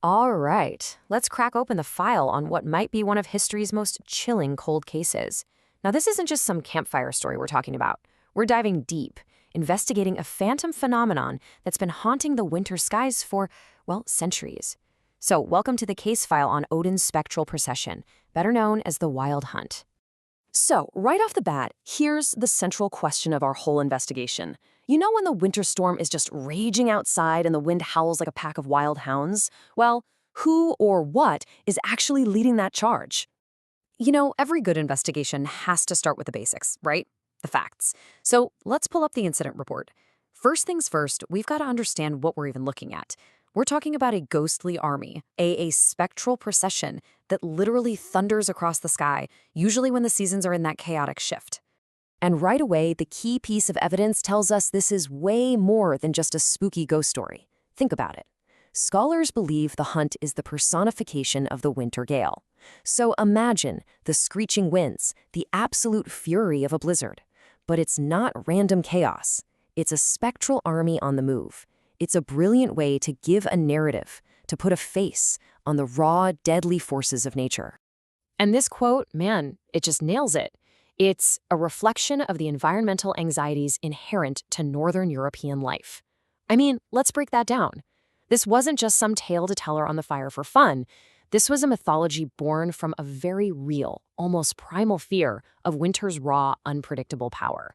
All right, let's crack open the file on what might be one of history's most chilling cold cases. Now, this isn't just some campfire story we're talking about. We're diving deep, investigating a phantom phenomenon that's been haunting the winter skies for, well, centuries. So, welcome to the case file on Odin's spectral procession, better known as the Wild Hunt. So, right off the bat, here's the central question of our whole investigation. You know when the winter storm is just raging outside and the wind howls like a pack of wild hounds? Well, who or what is actually leading that charge? You know, every good investigation has to start with the basics, right? The facts. So let's pull up the incident report. First things first, we've got to understand what we're even looking at. We're talking about a ghostly army, a spectral procession that literally thunders across the sky, usually when the seasons are in that chaotic shift. And right away, the key piece of evidence tells us this is way more than just a spooky ghost story. Think about it. Scholars believe the hunt is the personification of the winter gale. So imagine the screeching winds, the absolute fury of a blizzard. But it's not random chaos. It's a spectral army on the move. It's a brilliant way to give a narrative, to put a face on the raw, deadly forces of nature. And this quote, man, it just nails it. It's a reflection of the environmental anxieties inherent to Northern European life. I mean, let's break that down. This wasn't just some tale to tell her on the fire for fun. This was a mythology born from a very real, almost primal fear of winter's raw, unpredictable power.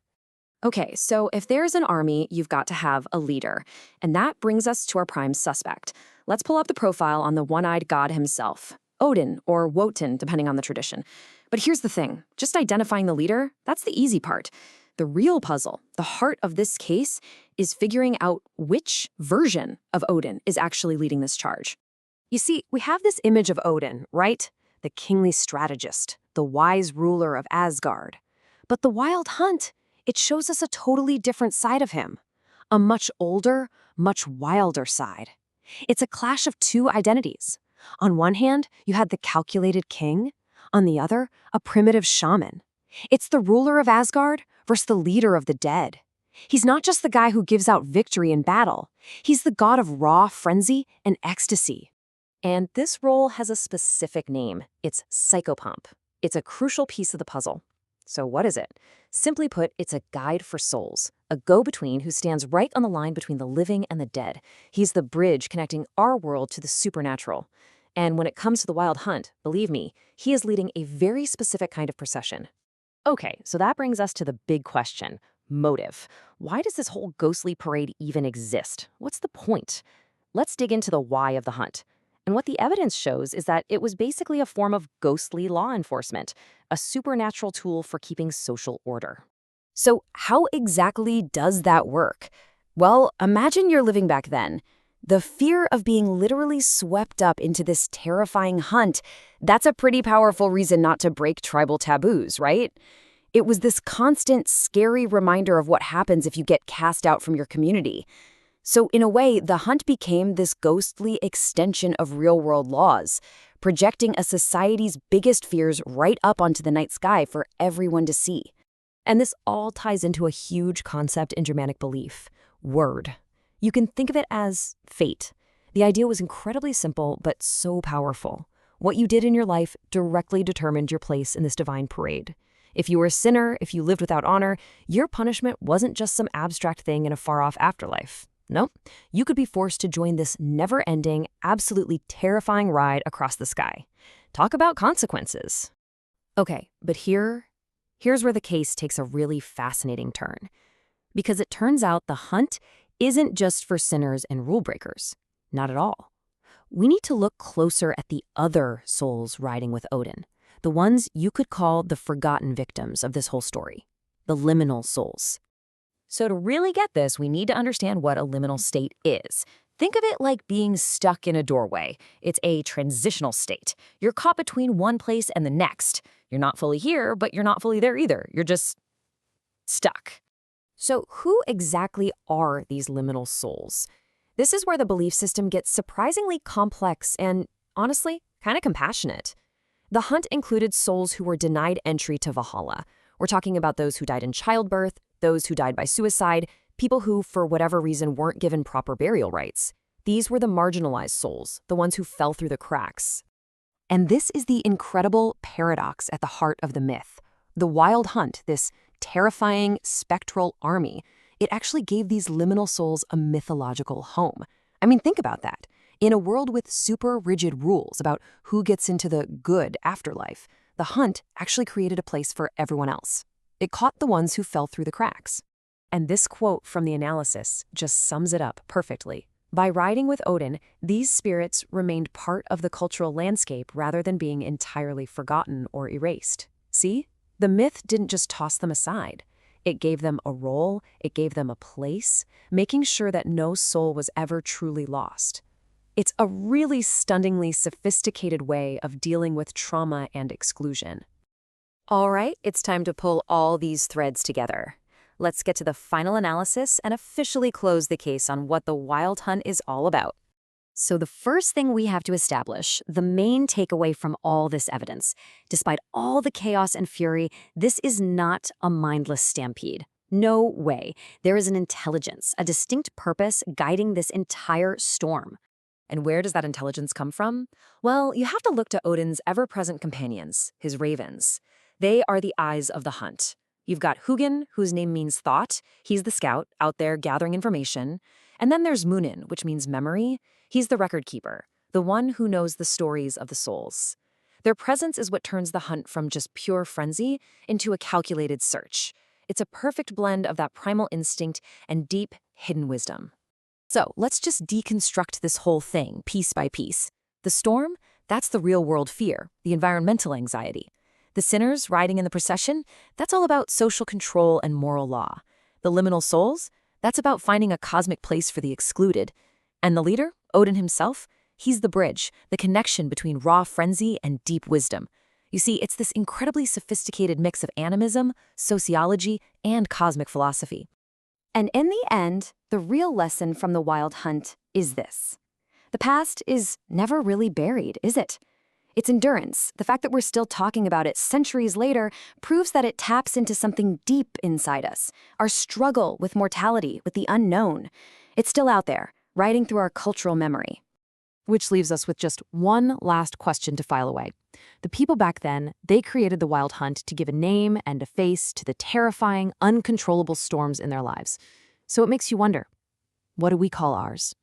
Okay, so if there's an army, you've got to have a leader. And that brings us to our prime suspect. Let's pull up the profile on the one-eyed god himself, Odin, or Wotan, depending on the tradition. But here's the thing, just identifying the leader, that's the easy part. The real puzzle, the heart of this case, is figuring out which version of Odin is actually leading this charge. You see, we have this image of Odin, right? The kingly strategist, the wise ruler of Asgard. But the Wild Hunt, it shows us a totally different side of him. A much older, much wilder side. It's a clash of two identities. On one hand, you had the calculated king. On the other, a primitive shaman. It's the ruler of Asgard versus the leader of the dead. He's not just the guy who gives out victory in battle. He's the god of raw frenzy and ecstasy. And this role has a specific name. It's psychopomp. It's a crucial piece of the puzzle. So what is it? Simply put, it's a guide for souls, a go-between who stands right on the line between the living and the dead. He's the bridge connecting our world to the supernatural. And when it comes to the Wild Hunt, believe me, he is leading a very specific kind of procession. Okay, so that brings us to the big question, motive. Why does this whole ghostly parade even exist? What's the point? Let's dig into the why of the hunt. And what the evidence shows is that it was basically a form of ghostly law enforcement, a supernatural tool for keeping social order. So how exactly does that work? Well, imagine you're living back then. The fear of being literally swept up into this terrifying hunt, that's a pretty powerful reason not to break tribal taboos, right? It was this constant, scary reminder of what happens if you get cast out from your community. So in a way, the hunt became this ghostly extension of real-world laws, projecting a society's biggest fears right up onto the night sky for everyone to see. And this all ties into a huge concept in Germanic belief, word. You can think of it as fate. The idea was incredibly simple, but so powerful. What you did in your life directly determined your place in this divine parade. If you were a sinner, if you lived without honor, your punishment wasn't just some abstract thing in a far-off afterlife. Nope, you could be forced to join this never-ending, absolutely terrifying ride across the sky. Talk about consequences. Okay, but here's where the case takes a really fascinating turn. Because it turns out the hunt isn't just for sinners and rule breakers. Not at all. We need to look closer at the other souls riding with Odin, the ones you could call the forgotten victims of this whole story, the liminal souls. So to really get this, we need to understand what a liminal state is. Think of it like being stuck in a doorway. It's a transitional state. You're caught between one place and the next. You're not fully here, but you're not fully there either. You're just stuck. So who exactly are these liminal souls? This is where the belief system gets surprisingly complex and, honestly, kind of compassionate. The hunt included souls who were denied entry to Valhalla. We're talking about those who died in childbirth, those who died by suicide, people who, for whatever reason, weren't given proper burial rites. These were the marginalized souls, the ones who fell through the cracks. And this is the incredible paradox at the heart of the myth. The Wild Hunt, this terrifying, spectral army, it actually gave these liminal souls a mythological home. I mean, think about that. In a world with super rigid rules about who gets into the good afterlife, the hunt actually created a place for everyone else. It caught the ones who fell through the cracks. And this quote from the analysis just sums it up perfectly. By riding with Odin, these spirits remained part of the cultural landscape rather than being entirely forgotten or erased. See? The myth didn't just toss them aside. It gave them a role, it gave them a place, making sure that no soul was ever truly lost. It's a really stunningly sophisticated way of dealing with trauma and exclusion. All right, it's time to pull all these threads together. Let's get to the final analysis and officially close the case on what the Wild Hunt is all about. So the first thing we have to establish, the main takeaway from all this evidence, despite all the chaos and fury, this is not a mindless stampede. No way. There is an intelligence, a distinct purpose guiding this entire storm. And where does that intelligence come from? Well, you have to look to Odin's ever-present companions, his ravens. They are the eyes of the hunt. You've got Hugin, whose name means thought. He's the scout, out there gathering information. And then there's Munin, which means memory. He's the record keeper, the one who knows the stories of the souls. Their presence is what turns the hunt from just pure frenzy into a calculated search. It's a perfect blend of that primal instinct and deep, hidden wisdom. So let's just deconstruct this whole thing piece by piece. The storm, that's the real-world fear, the environmental anxiety. The sinners riding in the procession, that's all about social control and moral law. The liminal souls, that's about finding a cosmic place for the excluded. And the leader, Odin himself, he's the bridge, the connection between raw frenzy and deep wisdom. You see, it's this incredibly sophisticated mix of animism, sociology, and cosmic philosophy. And in the end, the real lesson from the Wild Hunt is this. The past is never really buried, is it? Its endurance, the fact that we're still talking about it centuries later, proves that it taps into something deep inside us, our struggle with mortality, with the unknown. It's still out there, riding through our cultural memory. Which leaves us with just one last question to file away. The people back then, they created the Wild Hunt to give a name and a face to the terrifying, uncontrollable storms in their lives. So it makes you wonder, what do we call ours?